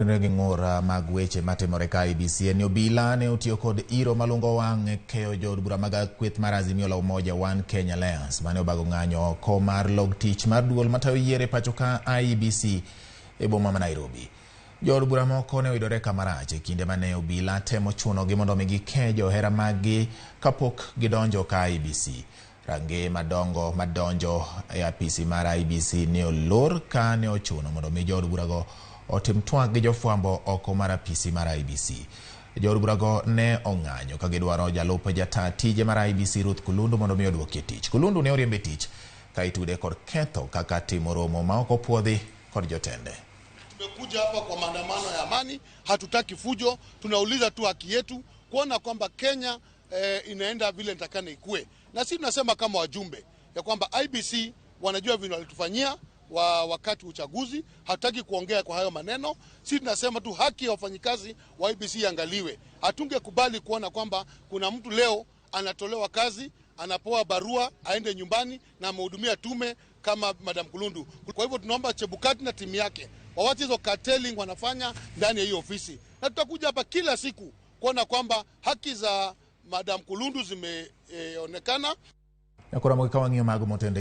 Ng'ora mag weche matimore ka IEBC en obila ne otiyo kod iro malungo wang' keyo jood bura mag kweth mar Azimio la Umoja One Kenya Alliance mane obago ng'anyo oko mar log tich mar duol matayo yiere pacho ka IEBC e boma ma Nairobi. Jood bura moko ne oyudore kamarach e kinde mane obila temo chunogi mondo mi gike johera maggi kapok gidonjo ka IEBC. Range madongo madonjo e apisi mar IEBC ne olor ka ne ochuno mondo mi jood burago otim twak gi jofwambo oko mar apisi mar IEBC. Jood burago ne ong'anyo ka gidwaro jalup jata tije mar IEBC Ruth Kulundu mondo mi oduokie tich. Kulundu ne oriembe tich ka itude kod ketho kaka timo romo ma ok opuodhi kod jotende. Tumekuja hapa kwa maandamano ya amani, hatutaki fujo, tunauliza tu haki yetu kuona kwamba Kenya inaenda vile nitakana ikue. Na sisi tunasema kama wajumbe ya kwamba IEBC wanajua vile walitufanyia wakati uchaguzi, hataki kuongea kwa hayo maneno. Sisi tunasema tu haki ya wafanyikazi wa IEBC iangaliwe. Hatungekubali kuona kwamba kuna mtu leo anatolewa kazi, anapoa barua aende nyumbani na amehudumia tume kama Madam Kulundu. Kwa hivyo tunaomba Chebukati na timu yake wawache hizo carteling wanafanya ndani ya hiyo ofisi. Na tutakuja hapa kila siku kuona kwamba haki za Madam Kulundu zimeonekana. Yakora mwaka wang'io mago motende